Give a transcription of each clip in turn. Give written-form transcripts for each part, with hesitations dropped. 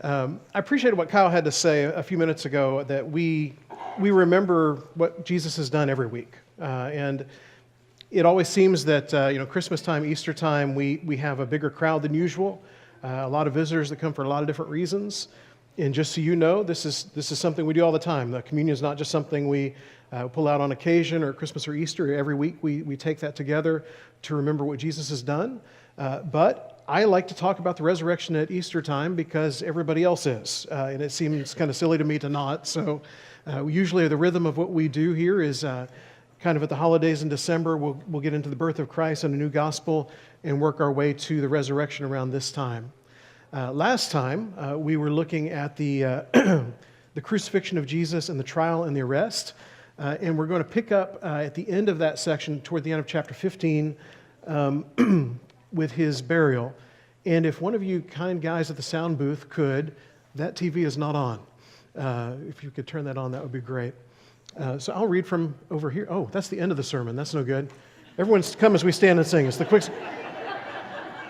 I appreciated what Kyle had to say a few minutes ago, that we remember what Jesus has done every week. And it always seems that, Christmas time, Easter time, we have a bigger crowd than usual, a lot of visitors that come for a lot of different reasons. And just so you know, this is something we do all the time. The communion is not just something we pull out on occasion or Christmas or Easter. Every week we take that together to remember what Jesus has done. But I like to talk about the resurrection at Easter time because everybody else is, and it seems kind of silly to me to not. So usually the rhythm of what we do here is kind of at the holidays in December, we'll get into the birth of Christ and a new gospel and work our way to the resurrection around this time. Last time, we were looking at the the crucifixion of Jesus and the trial and the arrest, and we're going to pick up at the end of that section, toward the end of chapter 15, with his burial. And if one of you kind guys at the sound booth could, that TV is not on. If you could turn that on, that would be great. So I'll read from over here. Oh, that's the end of the sermon. That's no good. Everyone's come as we stand and sing. It's the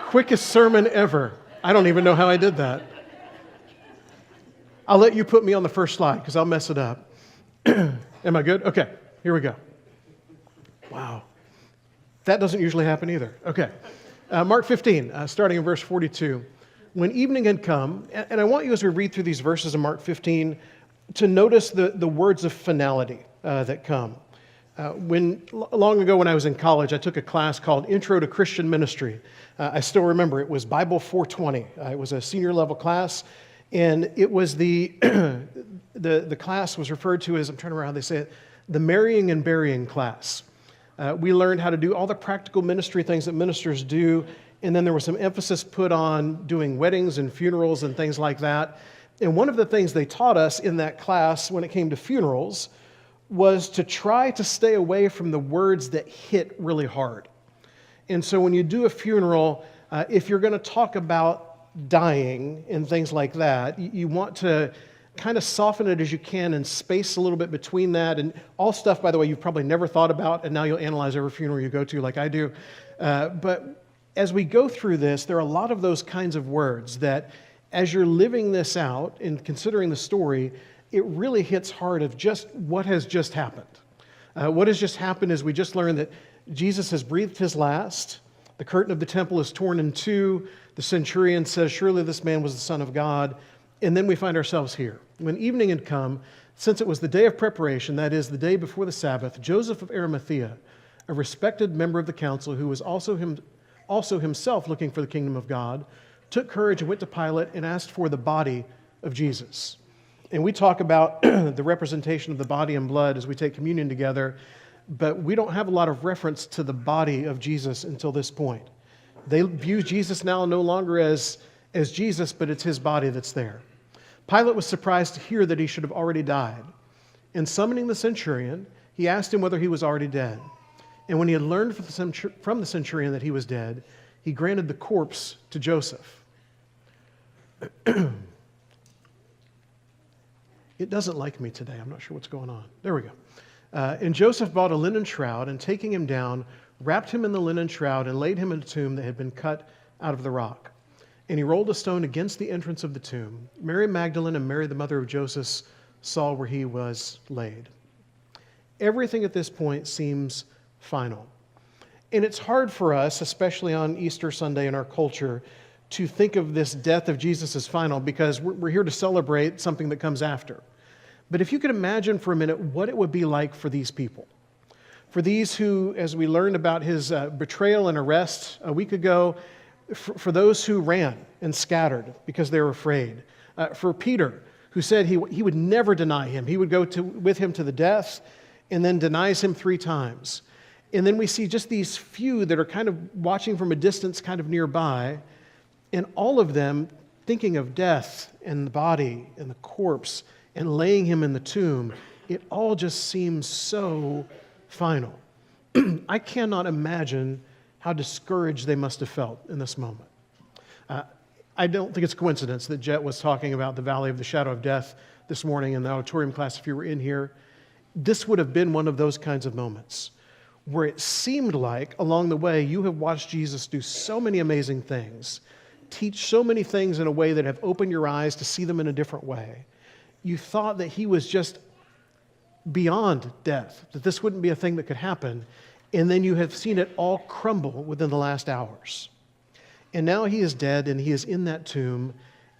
quickest sermon ever. I don't even know how I did that. I'll let you put me on the first slide because I'll mess it up. Am I good? Okay, here we go. Wow. That doesn't usually happen either. Okay. Mark 15, starting in verse 42. When evening had come, and I want you as we read through these verses in Mark 15 to notice the words of finality that come. Long ago when I was in college, I took a class called Intro to Christian Ministry. I still remember it was Bible 420. It was a senior level class, and it was the class was referred to as, I'm trying to remember how they say it, the marrying and burying class. We learned how to do all the practical ministry things that ministers do, and then there was some emphasis put on doing weddings and funerals and things like that. And one of the things they taught us in that class when it came to funerals was to try to stay away from the words that hit really hard. And so when you do a funeral, if you're going to talk about dying and things like that, you want to kind of soften it as you can and space a little bit between that. And all stuff, by the way, you've probably never thought about, and now you'll analyze every funeral you go to like I do. But as we go through this, there are a lot of those kinds of words that as you're living this out and considering the story, it really hits hard of just what has just happened. What has just happened is we just learned that Jesus has breathed his last. The curtain of the temple is torn in two. The centurion says, surely this man was the Son of God. And then we find ourselves here. When evening had come, since it was the day of preparation, that is, the day before the Sabbath, Joseph of Arimathea, a respected member of the council who was also himself looking for the kingdom of God, took courage and went to Pilate and asked for the body of Jesus. And we talk about the representation of the body and blood as we take communion together, but we don't have a lot of reference to the body of Jesus until this point. They view Jesus now no longer as Jesus, but it's his body that's there. Pilate was surprised to hear that he should have already died. And summoning the centurion, he asked him whether he was already dead. And when he had learned from the centurion that he was dead, he granted the corpse to Joseph. It doesn't like me today. I'm not sure what's going on. There we go. And Joseph bought a linen shroud, and taking him down, wrapped him in the linen shroud and laid him in a tomb that had been cut out of the rock. And he rolled a stone against the entrance of the tomb. Mary Magdalene and Mary, the mother of Joseph, saw where he was laid. Everything at this point seems final. And it's hard for us, especially on Easter Sunday in our culture, to think of this death of Jesus as final because we're here to celebrate something that comes after. But if you could imagine for a minute what it would be like for these people, for these who, as we learned about his betrayal and arrest a week ago, for those who ran and scattered because they were afraid. For Peter, who said he would never deny him. He would go with him to the death and then denies him 3 times. And then we see just these few that are kind of watching from a distance, kind of nearby, and all of them thinking of death and the body and the corpse and laying him in the tomb. It all just seems so final. I cannot imagine how discouraged they must have felt in this moment. I don't think it's a coincidence that Jet was talking about the valley of the shadow of death this morning in the auditorium class if you were in here. This would have been one of those kinds of moments where it seemed like along the way you have watched Jesus do so many amazing things, teach so many things in a way that have opened your eyes to see them in a different way. You thought that he was just beyond death, that this wouldn't be a thing that could happen, and then you have seen it all crumble within the last hours. And now he is dead, and he is in that tomb,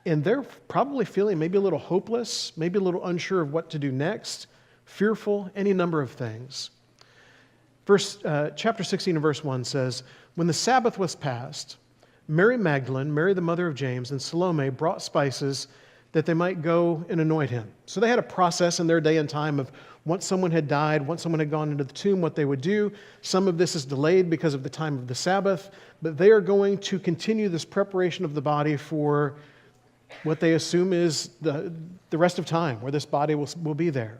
and they're probably feeling maybe a little hopeless, maybe a little unsure of what to do next, fearful, any number of things. Chapter 16 and verse 1 says, "When the Sabbath was past, Mary Magdalene, Mary the mother of James, and Salome brought spices that they might go and anoint him." So they had a process in their day and time of once someone had died, once someone had gone into the tomb, what they would do. Some of this is delayed because of the time of the Sabbath, but they are going to continue this preparation of the body for what they assume is the rest of time, where this body will be there.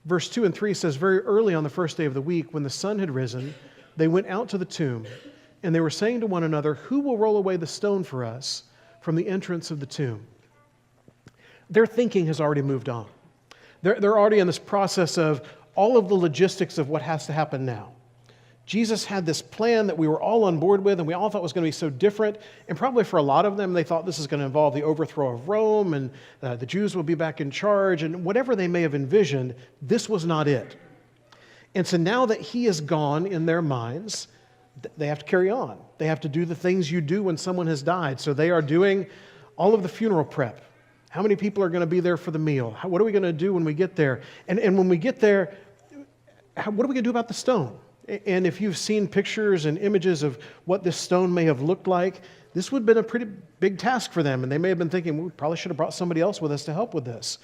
Verse 2 and 3 says, "Very early on the first day of the week, when the sun had risen, they went out to the tomb, and they were saying to one another, 'Who will roll away the stone for us from the entrance of the tomb?'" Their thinking has already moved on. They're already in this process of all of the logistics of what has to happen now. Jesus had this plan that we were all on board with, and we all thought was going to be so different. And probably for a lot of them, they thought this is going to involve the overthrow of Rome, and the Jews will be back in charge, and whatever they may have envisioned, this was not it. And so now that he is gone in their minds, they have to carry on. They have to do the things you do when someone has died. So they are doing all of the funeral prep. How many people are going to be there for the meal? What are we going to do when we get there? And when we get there, what are we going to do about the stone? And if you've seen pictures and images of what this stone may have looked like, this would have been a pretty big task for them. And they may have been thinking, we probably should have brought somebody else with us to help with this.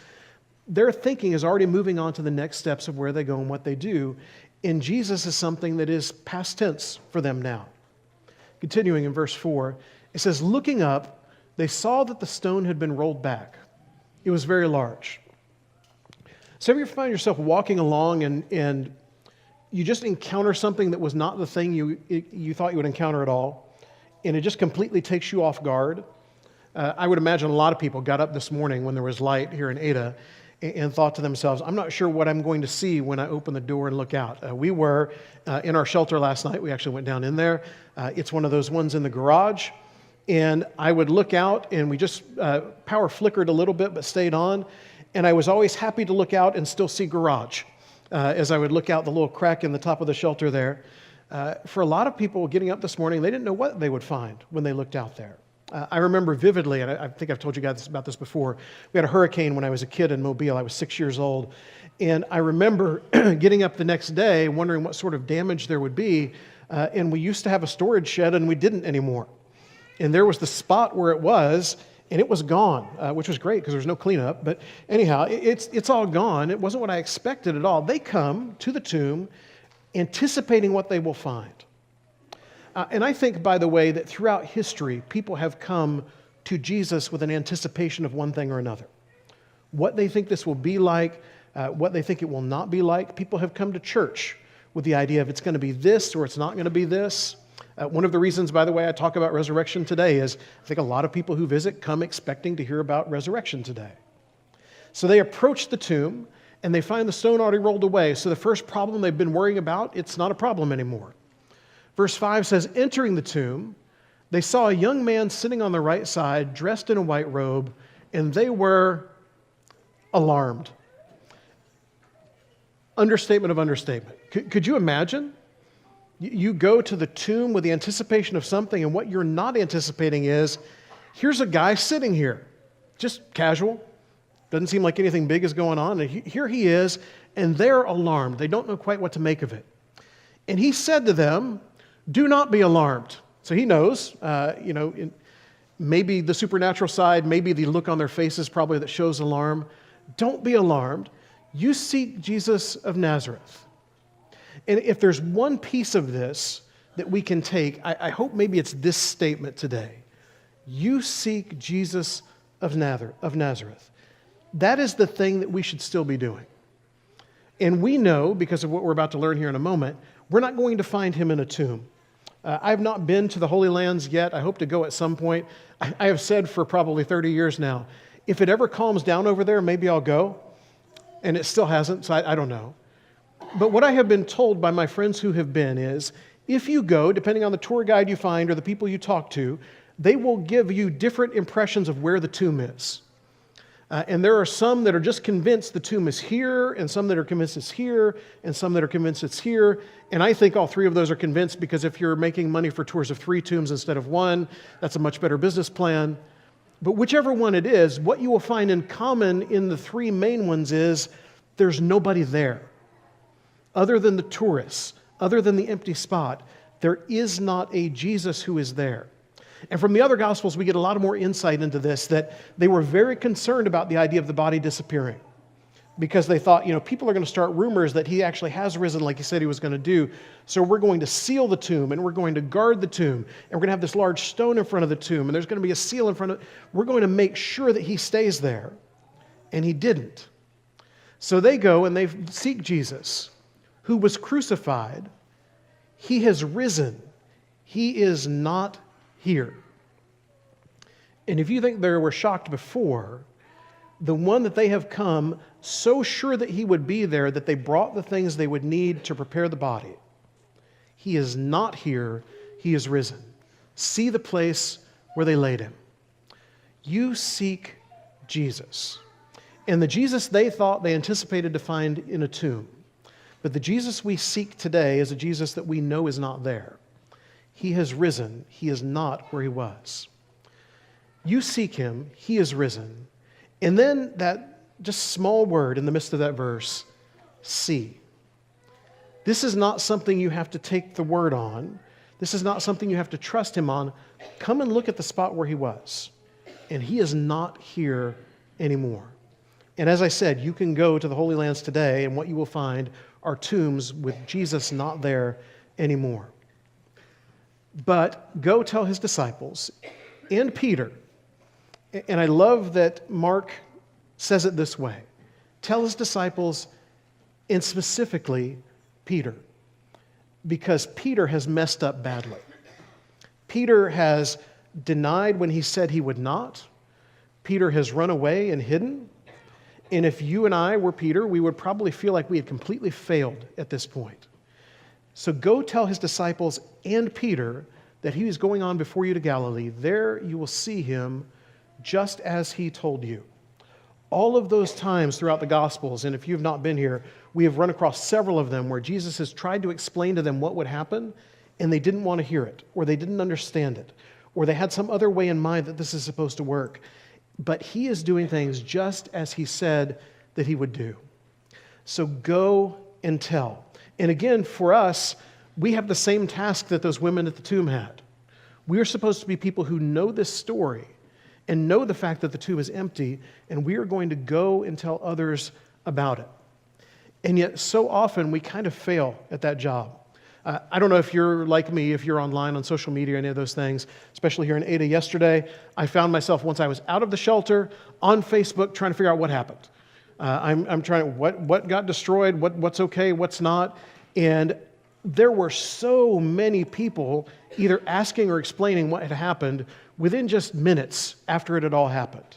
Their thinking is already moving on to the next steps of where they go and what they do. And Jesus is something that is past tense for them now. Continuing in verse 4, it says, "Looking up, they saw that the stone had been rolled back. It was very large." So have you ever found yourself walking along and you just encounter something that was not the thing you thought you would encounter at all, and it just completely takes you off guard? I would imagine a lot of people got up this morning when there was light here in Ada and thought to themselves, I'm not sure what I'm going to see when I open the door and look out. We were in our shelter last night. We actually went down in there. It's one of those ones in the garage. And I would look out, and we just power flickered a little bit but stayed on. And I was always happy to look out and still see garage as I would look out the little crack in the top of the shelter there. For a lot of people getting up this morning, they didn't know what they would find when they looked out there. I remember vividly, and I think I've told you guys about this before, we had a hurricane when I was a kid in Mobile. I was 6 years old. And I remember getting up the next day wondering what sort of damage there would be. And we used to have a storage shed, and we didn't anymore. And there was the spot where it was, and it was gone, which was great because there was no cleanup. But anyhow, it's all gone. It wasn't what I expected at all. They come to the tomb anticipating what they will find. And I think, by the way, that throughout history, people have come to Jesus with an anticipation of one thing or another. What they think this will be like, what they think it will not be like. People have come to church with the idea of it's going to be this or it's not going to be this. One of the reasons, by the way, I talk about resurrection today is I think a lot of people who visit come expecting to hear about resurrection today. So they approach the tomb, and they find the stone already rolled away. So the first problem they've been worrying about, it's not a problem anymore. Verse 5 says, "Entering the tomb, they saw a young man sitting on the right side, dressed in a white robe, and they were alarmed." Understatement of understatement. Could you imagine? You go to the tomb with the anticipation of something, and what you're not anticipating is, here's a guy sitting here, just casual. Doesn't seem like anything big is going on. And here he is, and they're alarmed. They don't know quite what to make of it. And he said to them, "Do not be alarmed." So he knows, maybe the supernatural side, maybe the look on their faces probably that shows alarm. Don't be alarmed. You seek Jesus of Nazareth. And if there's one piece of this that we can take, I hope maybe it's this statement today. You seek Jesus of Nazareth. That is the thing that we should still be doing. And we know, because of what we're about to learn here in a moment, we're not going to find him in a tomb. I've not been to the Holy Lands yet. I hope to go at some point. I have said for probably 30 years now, if it ever calms down over there, maybe I'll go. And it still hasn't, so I don't know. But what I have been told by my friends who have been is, if you go, depending on the tour guide you find or the people you talk to, they will give you different impressions of where the tomb is. And there are some that are just convinced the tomb is here, and some that are convinced it's here, and some that are convinced it's here. And I think all three of those are convinced, because if you're making money for tours of 3 tombs instead of 1, that's a much better business plan. But whichever one it is, what you will find in common in the 3 main ones is there's nobody there. Other than the tourists, other than the empty spot, there is not a Jesus who is there. And from the other Gospels, we get a lot more insight into this, that they were very concerned about the idea of the body disappearing, because they thought, people are going to start rumors that he actually has risen like he said he was going to do. So we're going to seal the tomb, and we're going to guard the tomb, and we're going to have this large stone in front of the tomb, and there's going to be a seal in front of it. We're going to make sure that he stays there. And he didn't. So they go and they seek Jesus, who was crucified. He has risen. He is not here. And if you think they were shocked before, the one that they have come so sure that he would be there that they brought the things they would need to prepare the body. He is not here. He is risen. See the place where they laid him. You seek Jesus. And the Jesus they thought they anticipated to find in a tomb. But the Jesus we seek today is a Jesus that we know is not there. He has risen. He is not where he was. You seek him. He is risen. And then that just small word in the midst of that verse, see. This is not something you have to take the word on. This is not something you have to trust him on. Come and look at the spot where he was. And he is not here anymore. And as I said, you can go to the Holy Lands today, and what you will find are tombs with Jesus not there anymore. But go tell his disciples and Peter, and I love that Mark says it this way, tell his disciples, and specifically Peter, because Peter has messed up badly. Peter has denied when he said he would not. Peter has run away and hidden. And if you and I were Peter, we would probably feel like we had completely failed at this point. So go tell his disciples and Peter that he is going on before you to Galilee. There you will see him just as he told you. All of those times throughout the Gospels, and if you've not been here, we have run across several of them where Jesus has tried to explain to them what would happen, and they didn't want to hear it, or they didn't understand it, or they had some other way in mind that this is supposed to work. But he is doing things just as he said that he would do. So go and tell. And again, for us, we have the same task that those women at the tomb had. We are supposed to be people who know this story and know the fact that the tomb is empty, and we are going to go and tell others about it. And yet, so often, we kind of fail at that job. I don't know if you're like me, if you're online on social media or any of those things, especially here in Ada yesterday. I found myself, once I was out of the shelter, on Facebook trying to figure out what happened. I'm trying, what got destroyed, what's okay, what's not. And there were so many people either asking or explaining what had happened within just minutes after it had all happened.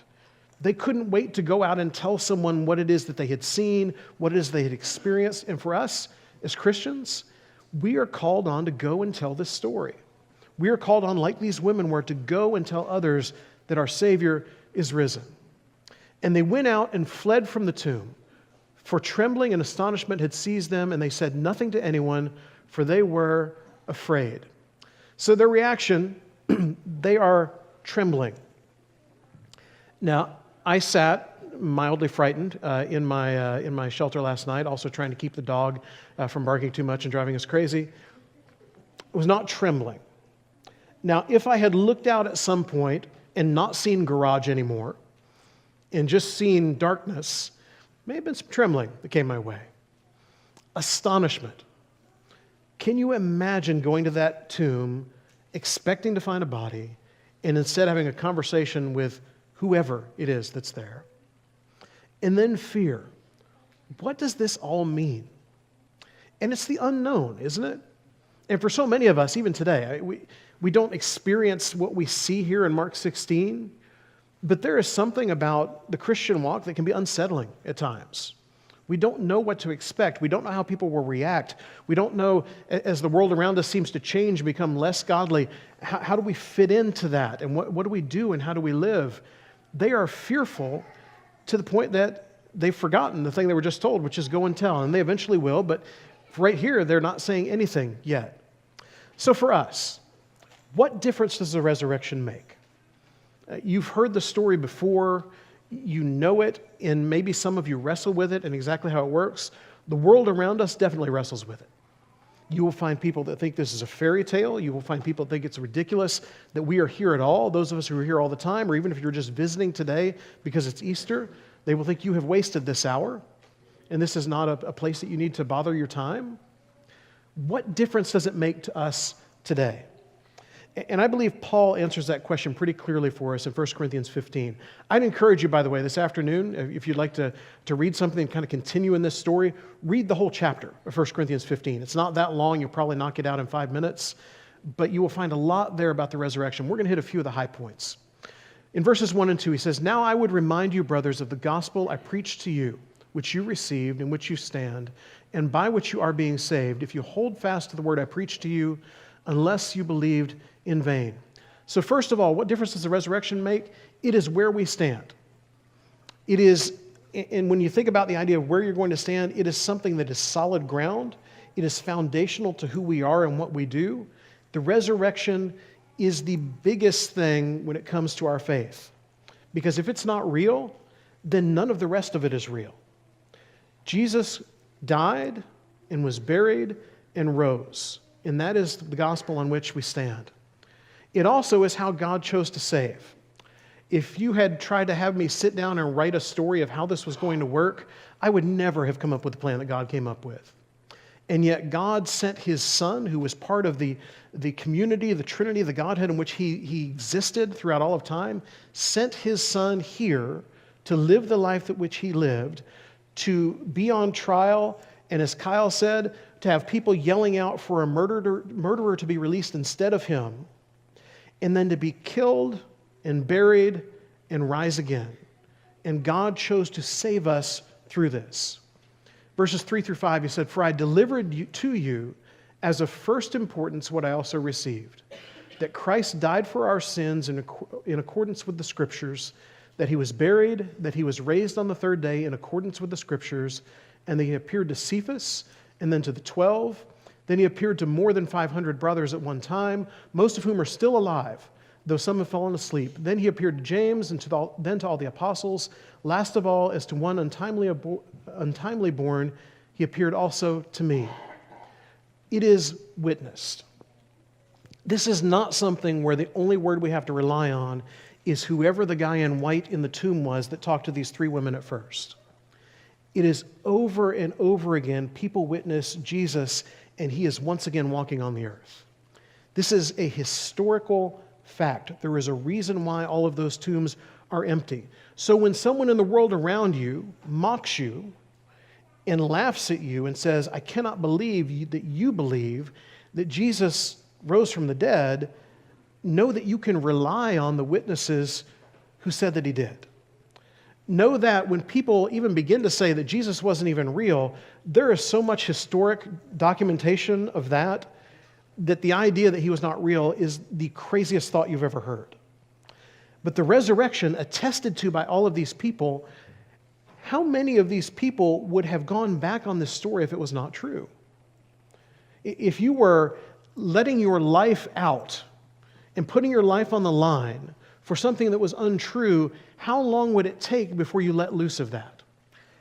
They couldn't wait to go out and tell someone what it is that they had seen, what it is they had experienced. And for us as Christians, we are called on to go and tell this story. We are called on, like these women were, to go and tell others that our Savior is risen. And they went out and fled from the tomb, for trembling and astonishment had seized them, and they said nothing to anyone, for they were afraid. So their reaction, they are trembling. Now, I sat mildly frightened in my shelter last night, also trying to keep the dog from barking too much and driving us crazy. I was not trembling. Now, if I had looked out at some point and not seen garage anymore, and just seen darkness, may have been some trembling that came my way. Astonishment. Can you imagine going to that tomb, expecting to find a body, and instead having a conversation with whoever it is that's there? And then fear. What does this all mean? And it's the unknown, isn't it? And for so many of us, even today, we don't experience what we see here in Mark 16, but there is something about the Christian walk that can be unsettling at times. We don't know what to expect. We don't know how people will react. We don't know, as the world around us seems to change and become less godly, how do we fit into that? And what do we do and how do we live? They are fearful to the point that they've forgotten the thing they were just told, which is go and tell. And they eventually will, but right here, they're not saying anything yet. So for us, what difference does the resurrection make? You've heard the story before. You know it, and maybe some of you wrestle with it and exactly how it works. The world around us definitely wrestles with it. You will find people that think this is a fairy tale. You will find people that think it's ridiculous that we are here at all. Those of us who are here all the time, or even if you're just visiting today because it's Easter, they will think you have wasted this hour, and this is not a place that you need to bother your time. What difference does it make to us today? And I believe Paul answers that question pretty clearly for us in 1 Corinthians 15. I'd encourage you, by the way, this afternoon, if you'd like to read something and kind of continue in this story, read the whole chapter of 1 Corinthians 15. It's not that long. You'll probably knock it out in 5 minutes. But you will find a lot there about the resurrection. We're going to hit a few of the high points. In verses 1 and 2, he says, "Now I would remind you, brothers, of the gospel I preached to you, which you received, in which you stand, and by which you are being saved, if you hold fast to the word I preached to you, unless you believed in vain." So first of all, what difference does the resurrection make? It is where we stand. It is, and when you think about the idea of where you're going to stand, it is something that is solid ground. It is foundational to who we are and what we do. The resurrection is the biggest thing when it comes to our faith. Because if it's not real, then none of the rest of it is real. Jesus died and was buried and rose. And that is the gospel on which we stand. It also is how God chose to save. If you had tried to have me sit down and write a story of how this was going to work, I would never have come up with the plan that God came up with. And yet God sent his Son, who was part of the community, the Trinity, the Godhead in which he existed throughout all of time, sent his Son here to live the life that which he lived, to be on trial, and as Kyle said, to have people yelling out for a murderer to be released instead of him, and then to be killed and buried and rise again. And God chose to save us through this. Verses 3 through 5, he said, "For I delivered to you as of first importance what I also received, that Christ died for our sins in accordance with the Scriptures, that he was buried, that he was raised on the third day in accordance with the Scriptures, and that he appeared to Cephas, and then to the 12. Then he appeared to more than 500 brothers at one time, most of whom are still alive, though some have fallen asleep. Then he appeared to James, and then to all the apostles. Last of all, as to one untimely born, he appeared also to me." It is witnessed. This is not something where the only word we have to rely on is whoever the guy in white in the tomb was that talked to these 3 women at first. It is over and over again, people witness Jesus, and he is once again walking on the earth. This is a historical fact. There is a reason why all of those tombs are empty. So when someone in the world around you mocks you and laughs at you and says, "I cannot believe that you believe that Jesus rose from the dead," know that you can rely on the witnesses who said that he did. Know that when people even begin to say that Jesus wasn't even real, there is so much historic documentation of that the idea that he was not real is the craziest thought you've ever heard. But the resurrection, attested to by all of these people, how many of these people would have gone back on this story if it was not true? If you were letting your life out and putting your life on the line for something that was untrue, how long would it take before you let loose of that?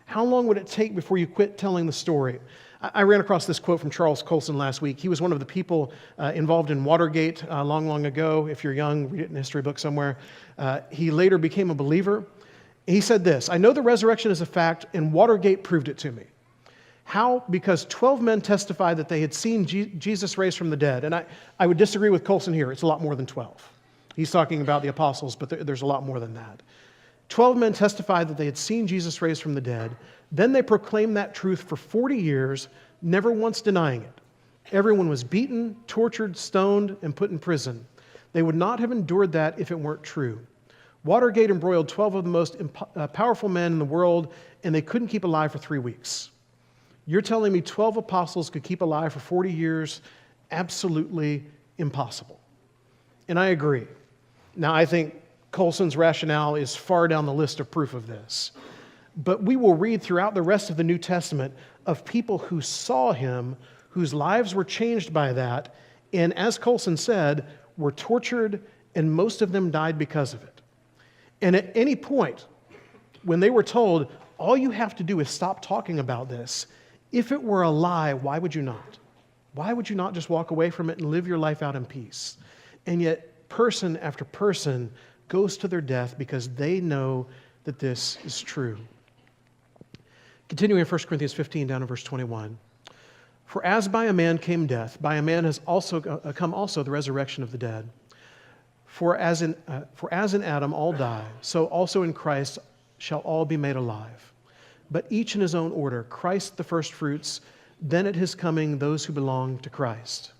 How long would it take before you quit telling the story? I ran across this quote from Charles Colson last week. He was one of the people involved in Watergate long ago. If you're young, read it in a history book somewhere. He later became a believer. He said this, "I know the resurrection is a fact, and Watergate proved it to me." How? Because 12 men testified that they had seen Jesus raised from the dead. And I would disagree with Colson here. It's a lot more than 12. He's talking about the apostles, but there's a lot more than that. 12 men testified that they had seen Jesus raised from the dead. Then they proclaimed that truth for 40 years, never once denying it. Everyone was beaten, tortured, stoned, and put in prison. They would not have endured that if it weren't true. Watergate embroiled 12 of the most powerful men in the world, and they couldn't keep alive for 3 weeks. You're telling me 12 apostles could keep alive for 40 years? Absolutely impossible. And I agree. Now, I think Colson's rationale is far down the list of proof of this. But we will read throughout the rest of the New Testament of people who saw him, whose lives were changed by that, and as Colson said, were tortured, and most of them died because of it. And at any point, when they were told, all you have to do is stop talking about this, if it were a lie, why would you not? Why would you not just walk away from it and live your life out in peace? And yet, person after person goes to their death because they know that this is true. Continuing in 1 Corinthians 15, down to verse 21. For as by a man came death, by a man has also come also the resurrection of the dead. For as in Adam all die, so also in Christ shall all be made alive. But each in his own order, Christ the firstfruits, then at his coming those who belong to Christ.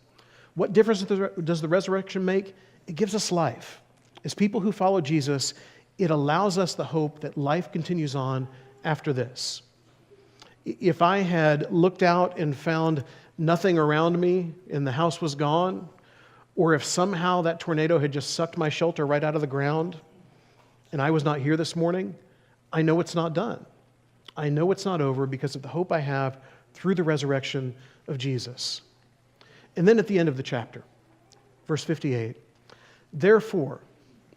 What difference does the resurrection make? It gives us life. As people who follow Jesus, it allows us the hope that life continues on after this. If I had looked out and found nothing around me and the house was gone, or if somehow that tornado had just sucked my shelter right out of the ground and I was not here this morning, I know it's not done. I know it's not over because of the hope I have through the resurrection of Jesus. And then at the end of the chapter, verse 58, therefore,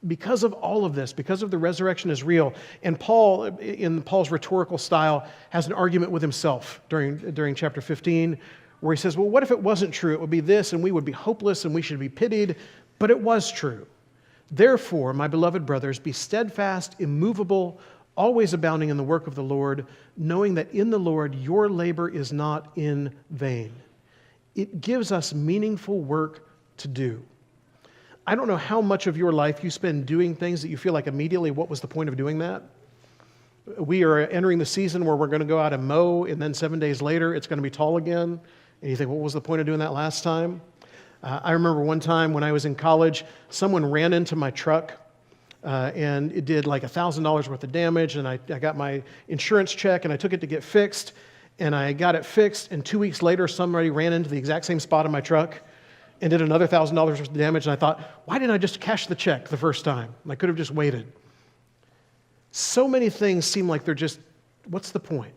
because of all of this, because of the resurrection is real, and Paul, in Paul's rhetorical style, has an argument with himself during chapter 15, where he says, well, what if it wasn't true? It would be this, and we would be hopeless, and we should be pitied, but it was true. Therefore, my beloved brothers, be steadfast, immovable, always abounding in the work of the Lord, knowing that in the Lord your labor is not in vain. It gives us meaningful work to do. I don't know how much of your life you spend doing things that you feel like immediately, what was the point of doing that? We are entering the season where we're going to go out and mow, and then 7 days later, it's going to be tall again. And you think, what was the point of doing that last time? I remember one time when I was in college, someone ran into my truck, and it did like $1,000 worth of damage, and I got my insurance check, and I took it to get fixed, and I got it fixed, and 2 weeks later, somebody ran into the exact same spot in my truck and did another $1,000 worth of damage, and I thought, why didn't I just cash the check the first time? I could have just waited. So many things seem like they're just, what's the point?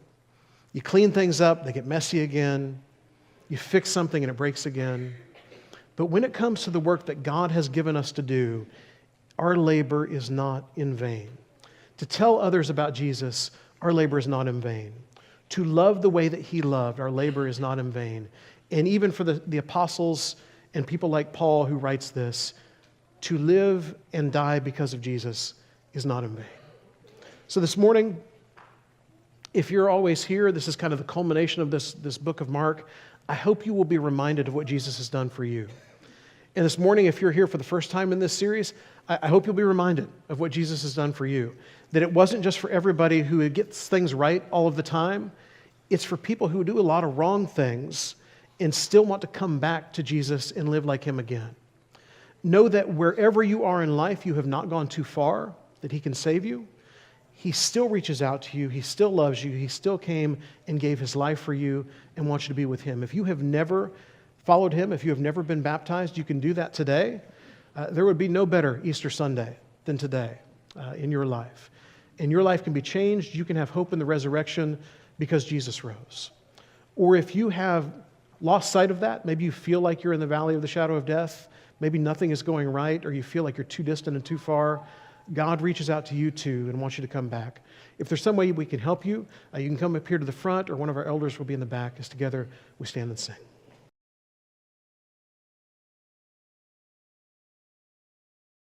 You clean things up, they get messy again. You fix something and it breaks again. But when it comes to the work that God has given us to do, our labor is not in vain. To tell others about Jesus, our labor is not in vain. To love the way that he loved, our labor is not in vain. And even for the apostles and people like Paul who writes this, to live and die because of Jesus is not in vain. So this morning, if you're always here, this is kind of the culmination of this book of Mark, I hope you will be reminded of what Jesus has done for you. And this morning, if you're here for the first time in this series, I hope you'll be reminded of what Jesus has done for you. That it wasn't just for everybody who gets things right all of the time. It's for people who do a lot of wrong things and still want to come back to Jesus and live like him again. Know that wherever you are in life, you have not gone too far, that he can save you. He still reaches out to you. He still loves you. He still came and gave his life for you and wants you to be with him. If you have never followed him, if you have never been baptized, you can do that today. There would be no better Easter Sunday than today in your life. And your life can be changed. You can have hope in the resurrection because Jesus rose. Or if you have lost sight of that, maybe you feel like you're in the valley of the shadow of death, maybe nothing is going right, or you feel like you're too distant and too far, God reaches out to you too and wants you to come back. If there's some way we can help you, you can come up here to the front, or one of our elders will be in the back as together we stand and sing.